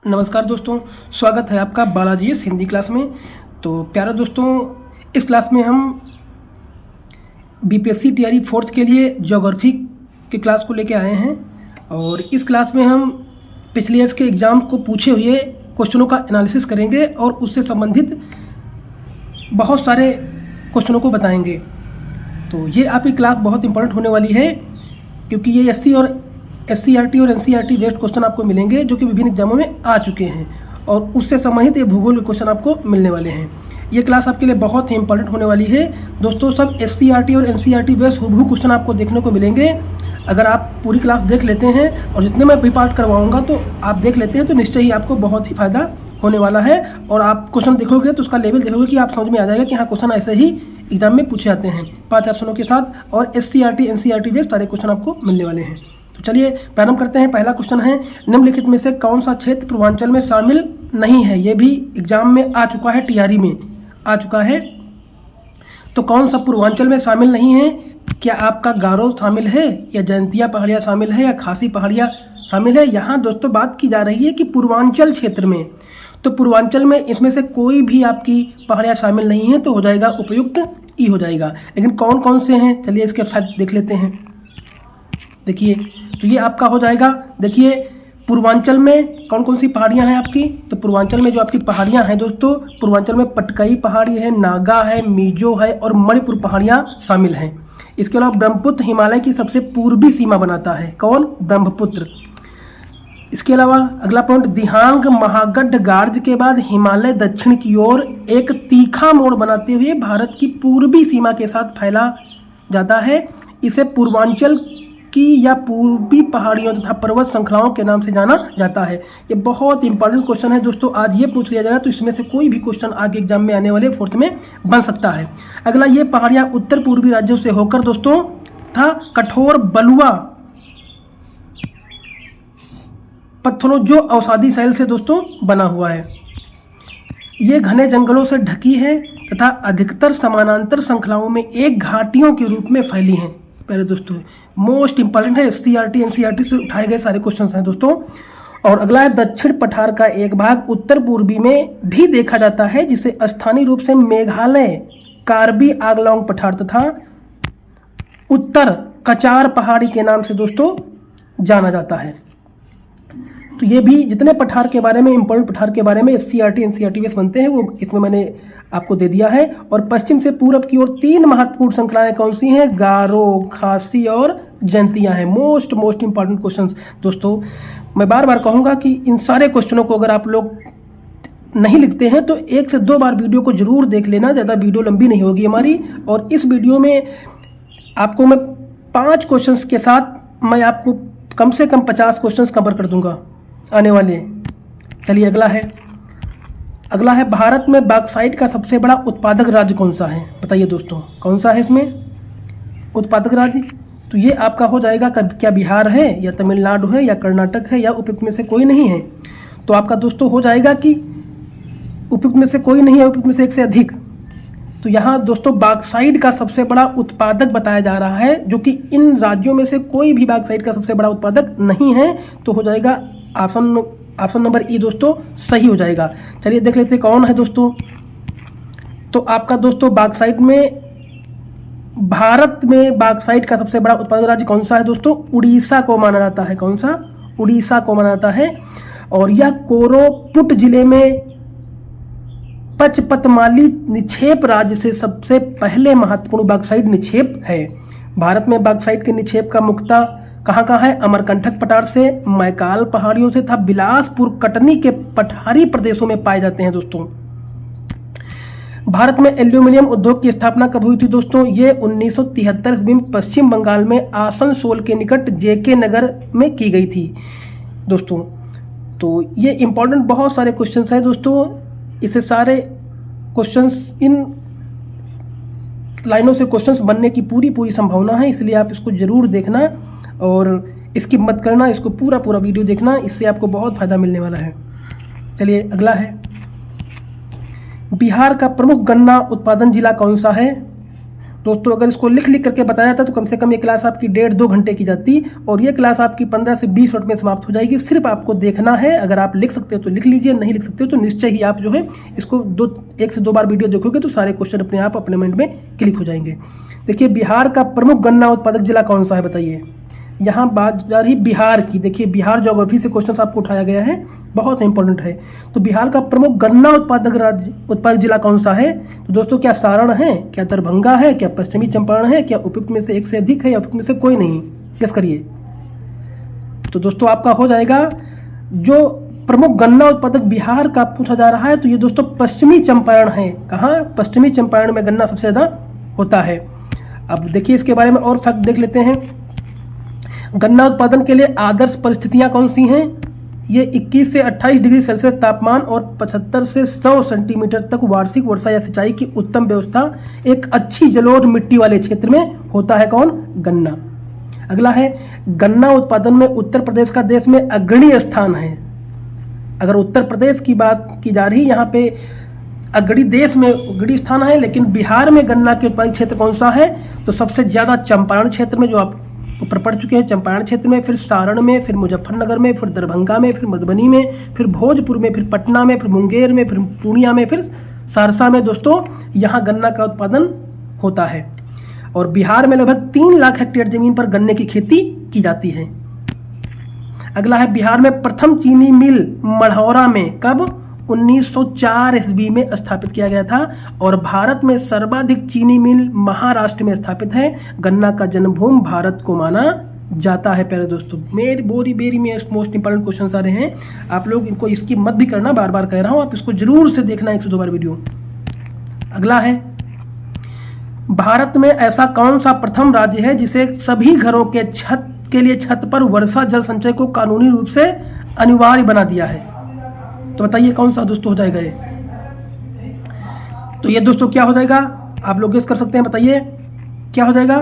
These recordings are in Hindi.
नमस्कार दोस्तों, स्वागत है आपका बालाजी हिंदी क्लास में। तो प्यारे दोस्तों, इस क्लास में हम बीपीएससी तैयारी फोर्थ के लिए ज्योग्राफी के क्लास को लेके आए हैं। और इस क्लास में हम पिछले ईयर्स के एग्ज़ाम को पूछे हुए क्वेश्चनों का एनालिसिस करेंगे और उससे संबंधित बहुत सारे क्वेश्चनों को बताएंगे। तो ये आपकी क्लास बहुत इंपॉर्टेंट होने वाली है, क्योंकि ये SCRT और NCERT बेस्ड क्वेश्चन आपको मिलेंगे जो कि विभिन्न एग्जामों में आ चुके हैं, और उससे संबंधित ये भूगोल के क्वेश्चन आपको मिलने वाले हैं। ये क्लास आपके लिए बहुत ही इंपॉर्टेंट होने वाली है दोस्तों। सब SCRT और NCERT बेस्ड हुबहू क्वेश्चन आपको देखने को मिलेंगे। अगर आप पूरी क्लास देख लेते हैं और जितने मैं पार्ट करवाऊंगा तो आप देख लेते हैं, तो निश्चय ही आपको बहुत ही फ़ायदा होने वाला है। और आप क्वेश्चन देखोगे तो उसका लेवल देखोगे कि आप समझ में आ जाएगा कि हाँ, क्वेश्चन ऐसे ही एग्जाम में पूछे जाते हैं 5 ऑप्शनों के साथ, और SCRT NCERT बेस्ड सारे क्वेश्चन आपको मिलने वाले हैं। तो चलिए प्रारंभ करते हैं। पहला क्वेश्चन है, निम्नलिखित में से कौन सा क्षेत्र पूर्वांचल में शामिल नहीं है? ये भी एग्जाम में आ चुका है, TRE में आ चुका है। तो कौन सा पूर्वांचल में शामिल नहीं है? क्या आपका गारो शामिल है, या जयंतिया पहाड़ियाँ शामिल है, या खासी पहाड़ियाँ शामिल है? यहाँ दोस्तों बात की जा रही है कि पूर्वांचल क्षेत्र में, तो पूर्वांचल में इसमें से कोई भी आपकी पहाड़ियाँ शामिल नहीं है, तो हो जाएगा उपयुक्त ई हो जाएगा। लेकिन कौन कौन से हैं, चलिए इसके फैक्ट देख लेते हैं। देखिए, तो ये आपका हो जाएगा। देखिए पूर्वांचल में कौन कौन सी पहाड़ियाँ हैं आपकी, तो पूर्वांचल में जो आपकी पहाड़ियाँ हैं दोस्तों, पूर्वांचल में पटकई पहाड़ी है, नागा है, मिजो है और मणिपुर पहाड़ियाँ शामिल हैं। इसके अलावा ब्रह्मपुत्र हिमालय की सबसे पूर्वी सीमा बनाता है। कौन? ब्रह्मपुत्र। इसके अलावा अगला पॉइंट, दिहांग महागढ़ गार्ज के बाद हिमालय दक्षिण की ओर एक तीखा मोड़ बनाते हुए भारत की पूर्वी सीमा के साथ फैला जाता है। इसे पूर्वांचल की या पूर्वी पहाड़ियों तथा पर्वत श्रृंखलाओं के नाम से जाना जाता है। ये बहुत इंपॉर्टेंट क्वेश्चन है दोस्तों, आज ये पूछ लिया जाएगा तो इसमें से कोई भी क्वेश्चन आगे एग्जाम में आने वाले फोर्थ में बन सकता है। अगला, ये पहाड़ियाँ उत्तर पूर्वी राज्यों से होकर दोस्तों था कठोर बलुआ पत्थरों जो औषधि शैल से दोस्तों बना हुआ है। ये घने जंगलों से ढकी है तथा अधिकतर समानांतर श्रृंखलाओं में एक घाटियों के रूप में फैली हैं। पहले दोस्तों मोस्ट इंपॉर्टेंट है, SCRT NCERT से उठाए गए सारे क्वेश्चन हैं दोस्तों। और अगला है, दक्षिण पठार का एक भाग उत्तर पूर्वी में भी देखा जाता है, जिसे स्थानीय रूप से मेघालय कार्बी आंगलोंग पठार तथा उत्तर कचार पहाड़ी के नाम से दोस्तों जाना जाता है। तो ये भी जितने पठार के बारे में, इंपॉर्टेंट पठार के बारे में SCRT NCERT बेस बनते हैं, वो इसमें मैंने आपको दे दिया है। और पश्चिम से पूरब की ओर 3 महत्वपूर्ण श्रृंखलाएं कौन सी हैं? गारो, खासी और जयंतिया हैं। मोस्ट इंपॉर्टेंट क्वेश्चन दोस्तों। मैं बार बार कहूँगा कि इन सारे क्वेश्चनों को अगर आप लोग नहीं लिखते हैं तो 1 से 2 बार वीडियो को जरूर देख लेना, ज़्यादा वीडियो लंबी नहीं होगी हमारी। और इस वीडियो में आपको मैं 5 क्वेश्चन के साथ मैं आपको कम से कम 50 क्वेश्चन कवर कर दूंगा आने वाले। चलिए अगला है, भारत में बॉक्साइट का सबसे बड़ा उत्पादक राज्य कौन सा है? बताइए दोस्तों, कौन सा है इसमें उत्पादक राज्य? तो ये आपका हो जाएगा, क्या बिहार है, या तमिलनाडु है, या कर्नाटक है, या उपयुक्त में से कोई नहीं है? तो आपका दोस्तों हो जाएगा कि उपयुक्त में से कोई नहीं है, उपयुक्त में से एक से अधिक। तो यहाँ दोस्तों बॉक्साइट का सबसे बड़ा उत्पादक बताया जा रहा है, जो कि इन राज्यों में से कोई भी बॉक्साइट का सबसे बड़ा उत्पादक नहीं है। तो हो जाएगा ऑप्शन नंबर ई दोस्तों सही हो जाएगा। चलिए देख लेते कौन है दोस्तों। तो आपका दोस्तों बॉक्साइट में, भारत में बॉक्साइट का सबसे बड़ा उत्पादक राज्य कौन सा है दोस्तों? उड़ीसा को माना जाता है। कौन सा? उड़ीसा को माना जाता है। और यह कोरापुट जिले में पचपतमाली निक्षेप राज्य से सबसे पहले महत्वपूर्ण बॉक्साइट निक्षेप है। भारत में बॉक्साइट के निक्षेप का मुख्यतः कहाँ है? अमरकंटक पठार से, मैकाल पहाड़ियों से तथा बिलासपुर कटनी के पठारी प्रदेशों में पाए जाते हैं दोस्तों। भारत में एल्यूमिनियम उद्योग की स्थापना कब हुई थी दोस्तों? ये 1973 ईस्वी में पश्चिम बंगाल में आसनसोल के निकट JK नगर में की गई थी दोस्तों। तो ये इंपॉर्टेंट बहुत सारे क्वेश्चंस हैं दोस्तों। इसे सारे क्वेश्चंस, इन लाइनों से क्वेश्चंस बनने की पूरी संभावना है, इसलिए आप इसको जरूर देखना और इसकी मत करना, इसको पूरा वीडियो देखना, इससे आपको बहुत फायदा मिलने वाला है। चलिए अगला है, बिहार का प्रमुख गन्ना उत्पादन जिला कौन सा है? दोस्तों अगर इसको लिख करके बताया जाता तो कम से कम ये क्लास आपकी 1.5-2 घंटे की जाती और ये क्लास आपकी 15 से 20 मिनट में समाप्त हो जाएगी। सिर्फ आपको देखना है, अगर आप लिख सकते हो तो लिख लीजिए, नहीं लिख सकते हो तो निश्चय ही आप जो है इसको 1 से 2 बार वीडियो देखोगे तो सारे क्वेश्चन अपने आप अपने माइंड में क्लिक हो जाएंगे। देखिए बिहार का प्रमुख गन्ना उत्पादक जिला कौन सा है बताइए। यहाँ बात जा रही बिहार की। देखिए बिहार ज्योग्राफी से क्वेश्चन आपको उठाया गया है, बहुत इंपॉर्टेंट है। तो बिहार का प्रमुख गन्ना उत्पादक जिला कौन सा है? तो दोस्तों क्या सारण है, क्या दरभंगा है, क्या पश्चिमी चंपारण है, क्या उपयुक्त में से एक से अधिक है या उपयुक्त में से कोई नहीं? गेस करिए। तो दोस्तों आपका हो जाएगा जो प्रमुख गन्ना उत्पादक बिहार का पूछा जा रहा है तो ये दोस्तों पश्चिमी चंपारण है। कहाँ? पश्चिमी चंपारण में गन्ना सबसे ज्यादा होता है। अब देखिए इसके बारे में और फैक्ट देख लेते हैं। गन्ना उत्पादन के लिए आदर्श परिस्थितियां कौन सी हैं? ये 21 से 28 डिग्री सेल्सियस तापमान और 75 से 100 सेंटीमीटर तक वार्षिक वर्षा या सिंचाई की उत्तम व्यवस्था एक अच्छी जलोढ़ मिट्टी वाले क्षेत्र में होता है। कौन? गन्ना। अगला है गन्ना उत्पादन में उत्तर प्रदेश का देश में अग्रणी स्थान है। अगर उत्तर प्रदेश की बात की जा रही यहाँ पे देश में अग्रणी स्थान है, लेकिन बिहार में गन्ना के उत्पादक क्षेत्र कौन सा है? तो सबसे ज्यादा चंपारण क्षेत्र में, जो आप ऊपर पढ़ चुके हैं, चंपारण क्षेत्र में, फिर सारण में, फिर मुजफ्फरनगर में, फिर दरभंगा में, फिर मधुबनी में, फिर भोजपुर में, फिर पटना में, फिर मुंगेर में, फिर पूर्णिया में, फिर सहरसा में दोस्तों यहाँ गन्ना का उत्पादन होता है। और बिहार में लगभग 3 लाख हेक्टेयर जमीन पर गन्ने की खेती की जाती है। अगला है बिहार में प्रथम चीनी मिल मढ़ौरा में कब? 1904 ईस्वी में स्थापित किया गया था। और भारत में सर्वाधिक चीनी मिल महाराष्ट्र में स्थापित है। गन्ना का जन्मभूमि भारत को माना जाता है। प्यारे दोस्तों बेरी में मोस्ट इंपॉर्टेंट क्वेश्चन आ रहे हैं, आप लोग इनको इसकी मत भी करना, बार बार कह रहा हूं, आप इसको जरूर से देखना 1 से 2 बार वीडियो। अगला है भारत में ऐसा कौन सा प्रथम राज्य है जिसे सभी घरों के छत पर वर्षा जल संचय को कानूनी रूप से अनिवार्य बना दिया है? तो बताइए कौन सा दोस्तों हो जाएगा ये? तो ये दोस्तों क्या हो जाएगा? आप लोग गेस कर सकते हैं, बताइए क्या हो जाएगा?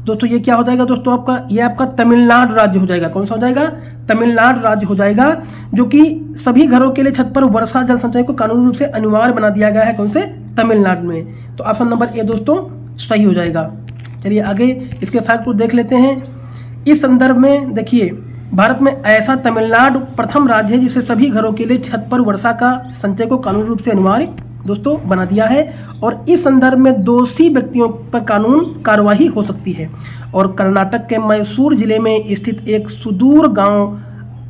दोस्तों ये क्या हो जाएगा दोस्तों आपका? ये आपका तमिलनाडु राज्य हो जाएगा। कौन सा हो जाएगा? तमिलनाडु राज्य हो जाएगा, जो कि सभी घरों के लिए छत पर वर्षा जल संचय को कानूनी रूप से अनिवार्य बना दिया गया है। कौन से? तमिलनाडु में। तो ऑप्शन नंबर ए दोस्तों सही हो जाएगा। चलिए आगे इसके फैक्ट को देख लेते हैं। इस संदर्भ में देखिए भारत में ऐसा तमिलनाडु प्रथम राज्य है जिसे सभी घरों के लिए छत पर वर्षा का संचय को कानूनी रूप से अनिवार्य दोस्तों बना दिया है। और इस संदर्भ में दोषी व्यक्तियों पर कानून कार्यवाही हो सकती है। और कर्नाटक के मैसूर जिले में स्थित एक सुदूर गांव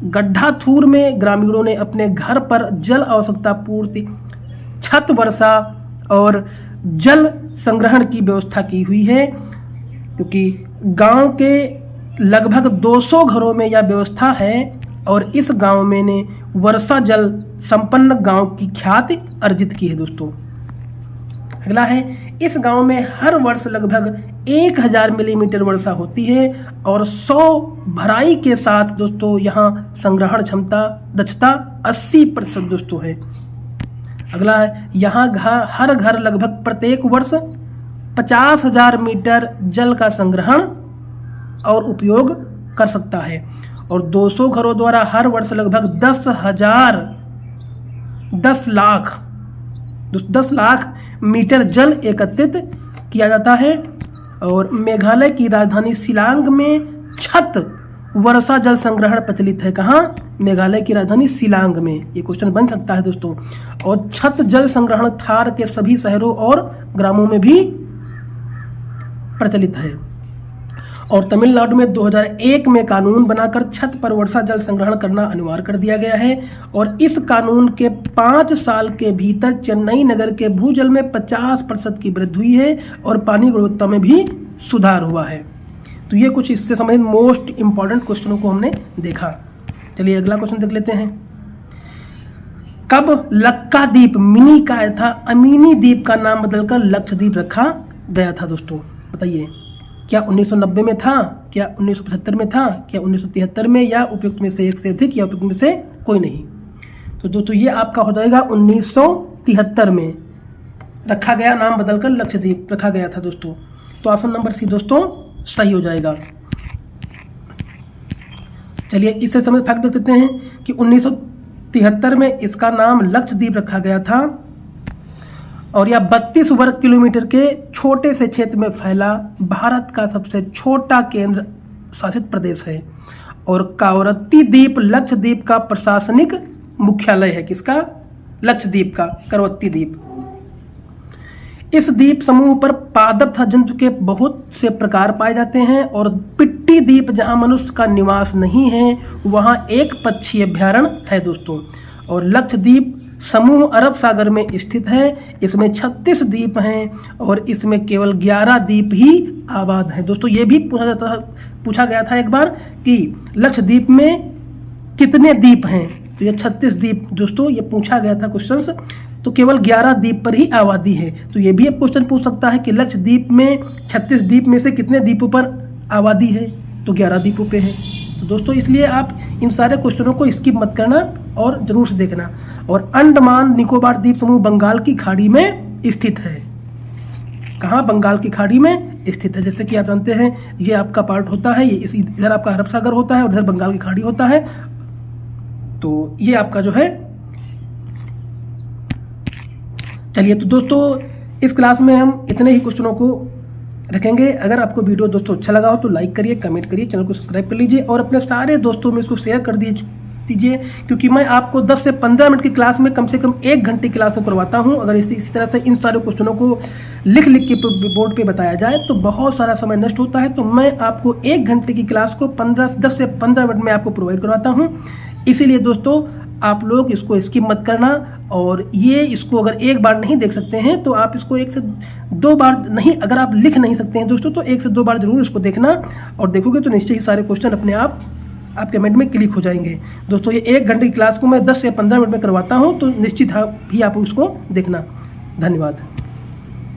गड्ढाथूर में ग्रामीणों ने अपने घर पर जल आवश्यकता पूर्ति, छत वर्षा और जल संग्रहण की व्यवस्था की हुई है, क्योंकि गांव के लगभग 200 घरों में यह व्यवस्था है। और इस गांव में ने वर्षा जल संपन्न गांव की ख्याति अर्जित की है दोस्तों। अगला है इस गांव में हर वर्ष लगभग 1000 मिलीमीटर वर्षा होती है और 100 भराई के साथ दोस्तों यहाँ संग्रहण क्षमता दक्षता 80% दोस्तों है। अगला है यहाँ हर घर लगभग प्रत्येक वर्ष 50,000 मीटर जल का संग्रहण और उपयोग कर सकता है। और 200 घरों द्वारा हर वर्ष लगभग 10 लाख मीटर जल एकत्रित किया जाता है। और मेघालय की राजधानी शिलांग में छत वर्षा जल संग्रहण प्रचलित है। कहाँ? मेघालय की राजधानी शिलांग में। ये क्वेश्चन बन सकता है दोस्तों। और छत जल संग्रहण थार के सभी शहरों और ग्रामों में भी प्रचलित है। और तमिलनाडु में 2001 में कानून बनाकर छत पर वर्षा जल संग्रहण करना अनिवार्य कर दिया गया है। और इस कानून के 5 साल के भीतर चेन्नई नगर के भूजल में 50% की वृद्धि हुई है और पानी गुणवत्ता में भी सुधार हुआ है। तो ये कुछ इससे संबंधित मोस्ट इंपॉर्टेंट क्वेश्चनों को हमने देखा। चलिए अगला क्वेश्चन देख लेते हैं। कब लक्काद्वीप मिनी का था अमीनी द्वीप का नाम बदलकर लक्षद्वीप रखा गया था दोस्तों? बताइए क्या 1990 में था, क्या 1975 में था, क्या 1973 में, या उपयुक्त में से एक से अधिक, या उपयुक्त में से कोई नहीं? तो दोस्तों ये आपका हो जाएगा 1973 में रखा गया, नाम बदलकर लक्षद्वीप रखा गया था दोस्तों। तो ऑप्शन नंबर सी दोस्तों सही हो जाएगा। चलिए इससे समझ फैक्ट देख सकते हैं कि 1973 में इसका नाम लक्षद्वीप रखा गया था और यह 32 वर्ग किलोमीटर के छोटे से क्षेत्र में फैला भारत का सबसे छोटा केंद्र शासित प्रदेश है और कावरत्ती द्वीप लक्षद्वीप का प्रशासनिक मुख्यालय है। किसका? लक्षद्वीप का कावरत्ती द्वीप। इस द्वीप समूह पर पादप तथा जंतु के बहुत से प्रकार पाए जाते हैं और पिट्टी द्वीप जहां मनुष्य का निवास नहीं है वहां एक पक्षी अभ्यारण्य है दोस्तों। और लक्षद्वीप समूह अरब सागर में स्थित है। इसमें 36 द्वीप हैं और इसमें केवल 11 द्वीप ही आबाद हैं। दोस्तों ये भी पूछा गया था एक बार कि लक्षद्वीप में कितने द्वीप हैं, तो ये 36 द्वीप दोस्तों ये पूछा गया था क्वेश्चन। तो केवल 11 द्वीप पर ही आबादी है। तो ये भी एक क्वेश्चन पूछ सकता है कि लक्षद्वीप में 36 द्वीप में से कितने द्वीपों पर आबादी है, तो 11 द्वीपों पे है। तो दोस्तों इसलिए आप इन सारे क्वेश्चनों को स्किप मत करना और जरूर से देखना। और अंडमान निकोबार द्वीप समूह बंगाल की खाड़ी में स्थित है। कहाँ? बंगाल की खाड़ी में स्थित है। जैसे कि आप जानते हैं ये आपका पार्ट होता है, ये इधर आपका अरब सागर होता है और इधर बंगाल की खाड़ी होता है। तो ये आपका जो है, चलिए तो दोस्तों इस क्लास में हम इतने ही क्वेश्चनों को रखेंगे। अगर आपको वीडियो दोस्तों अच्छा लगा हो तो लाइक करिए, कमेंट करिए, चैनल को सब्सक्राइब कर लीजिए और अपने सारे दोस्तों में इसको शेयर कर दीजिए, क्योंकि मैं आपको 10 से 15 मिनट की क्लास में कम से कम 1 घंटे क्लास में करवाता हूं। अगर इसी तरह से इन सारे क्वेश्चनों को लिख के बोर्ड पे बताया जाए तो बहुत सारा समय नष्ट होता है। तो मैं आपको 1 घंटे की क्लास को 10 से 15 मिनट में आपको प्रोवाइड करवाता हूँ। इसीलिए दोस्तों आप लोग इसको स्किप मत करना और ये इसको अगर एक बार नहीं देख सकते हैं तो आप इसको 1 से 2 बार नहीं, अगर आप लिख नहीं सकते हैं दोस्तों तो 1 से 2 बार जरूर इसको देखना और देखोगे तो निश्चय ही सारे क्वेश्चन अपने आप आपके माइंड में क्लिक हो जाएंगे। दोस्तों ये 1 घंटे की क्लास को मैं 10 से 15 मिनट में करवाता हूँ, तो निश्चित ही आप उसको देखना। धन्यवाद।